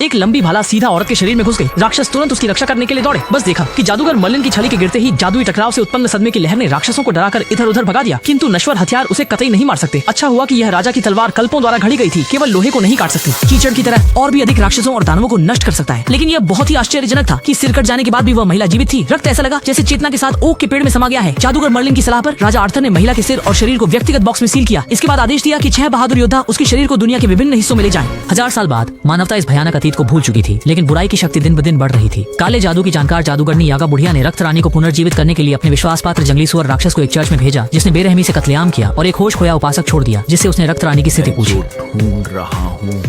एक लंबी भाला सीधा औरत के शरीर में घुस गई। राक्षस तुरंत उसकी रक्षा करने के लिए दौड़े। बस देखा कि जादूगर मर्लिन की छड़ी के गिरते ही जादुई टकराव से उत्पन्न सदमे की लहर ने राक्षसों को डराकर इधर उधर भगा दिया, किंतु नश्वर हथियार उसे कतई नहीं मार सकते। अच्छा हुआ कि यह राजा की तलवार कल्पों द्वारा घड़ी गई थी, केवल लोहे को नहीं काट सकती। कीचड़ की तरह और भी अधिक राक्षसों और दानवों को नष्ट कर सकता है। लेकिन यह बहुत ही आश्चर्यजनक था कि सिर कट जाने के बाद भी वह महिला जीवित थी। रक्त ऐसा लगा जैसे चेतना के साथ ओक के पेड़ में समा गया है। जादूगर मर्लिन की सलाह पर राजा आर्थर ने महिला के सिर और शरीर को व्यक्तिगत बॉक्स में सील किया। इसके बाद आदेश दिया कि 6 बहादुर योद्धा उसके शरीर को दुनिया के विभिन्न हिस्सों में ले जाएं। 1000 साल बाद मानवता इस भयानक अतीत को भूल चुकी थी, लेकिन बुराई की शक्ति दिन ब दिन बढ़ रही थी। काले जादू की जानकार जादूगरनी यागा बुढ़िया ने रक्त रानी को पुनर्जीवित करने के लिए अपने विश्वास पात्र जंगली सुअर राक्षस को एक चर्च में भेजा, जिसने बेरहमी से कत्लेआम किया और एक होश खोया उपासक छोड़ दिया, जिससे उसने रक्त रानी की स्थिति पूछी। ढूंढ रहा हूँ,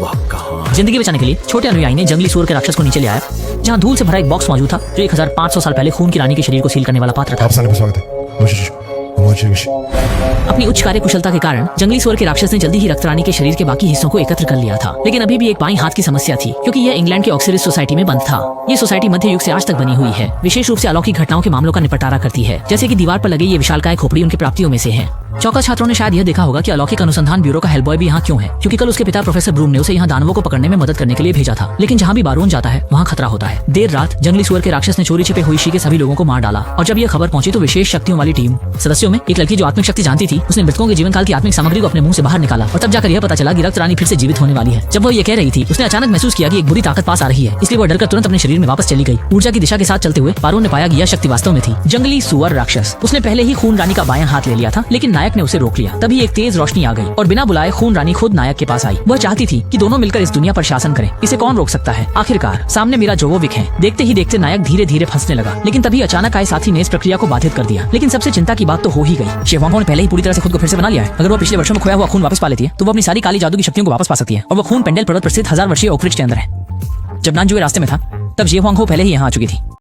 वह कहाँ? जिंदगी बचाने के लिए छोटे अनुयायी ने जंगली सुअर के राक्षस को नीचे ले आया, जहाँ धूल से भरा एक बॉक्स मौजूद था, जो 1500 साल पहले खून की रानी के शरीर को सील करने वाला पात्र था। आप साले पे स्वागत है। अपनी उच्च कार्य कुशलता के कारण जंगली सुअर के राक्षस ने जल्दी ही रक्त रानी के शरीर के बाकी हिस्सों को एकत्र कर लिया था। लेकिन अभी भी एक बाईं हाथ की समस्या थी, क्योंकि यह इंग्लैंड के ऑक्सरिस सोसाइटी में बंद था। ये सोसाइटी मध्य युग से आज तक बनी हुई है। विशेष रूप से अलौकिक घटनाओं के मामलों का निपटारा करती है, जैसे कि दीवार पर लगे ये विशालकाय खोपड़ी उनकी प्राप्तियों में से है। चौका छात्रों ने शायद यह देखा होगा कि अलौकिक अनुसंधान ब्यूरो का हेलबॉय भी यहाँ क्यों है, क्योंकि कल उसके पिता प्रोफेसर ब्रूम ने उसे यहाँ दानवों को पकड़ने में मदद करने के लिए भेजा था। लेकिन जहाँ भी बारोन जाता है वहाँ खतरा होता है। देर रात जंगली सुअर के राक्षस ने चोरी छिपे हुईशी के सभी लोगों को मार डाला, और जब यह खबर पहुंची तो विशेष शक्तियों वाली टीम सदस्यों में एक लड़की जो आत्मिक शक्ति जानती थी, उसने मृतकों के जीवन काल की आत्मिक सामग्री को अपने मुंह से बाहर निकाला, और तब जाकर यह पता चला कि रक्त रानी फिर से जीवित होने वाली है। जब वह ये कह रही थी, उसने अचानक महसूस किया कि एक बुरी ताकत पास आ रही है, इसलिए वह डरकर तुरंत अपने शरीर में वापस चली गई। ऊर्जा की दिशा के साथ चलते हुए बारोन ने पाया कि यह शक्ति वास्तव में थी जंगली सुअर राक्षस। उसने पहले ही खून रानी का बायां हाथ ले लिया था, लेकिन नायक ने उसे रोक लिया। तभी एक तेज रोशनी आ गई और बिना बुलाए खून रानी खुद नायक के पास आई। वह चाहती थी कि दोनों मिलकर इस दुनिया पर शासन करें। इसे कौन रोक सकता है? आखिरकार सामने मेरा जोवोविक है। देखते ही देखते नायक धीरे धीरे फंसने लगा, लेकिन तभी अचानक आए साथी ने इस प्रक्रिया को बाधित कर दिया। लेकिन सबसे चिंता की बात तो हो ही गई। शेवांगो ने पहले ही पूरी तरह से खुद को फिर से बना लिया है। अगर वो पिछले वर्षों में खोया हुआ खून वापस पा लेती है, तो वो अपनी सारी काली जादू की शक्तियों को वापस पा सकती है। और वो खून पेंडेल पर्वत पर स्थित 1000 वर्षीय ओक वृक्ष के अंदर है। जब नानजुए रास्ते में था, तब शेवांगो पहले ही यहाँ आ चुकी थी।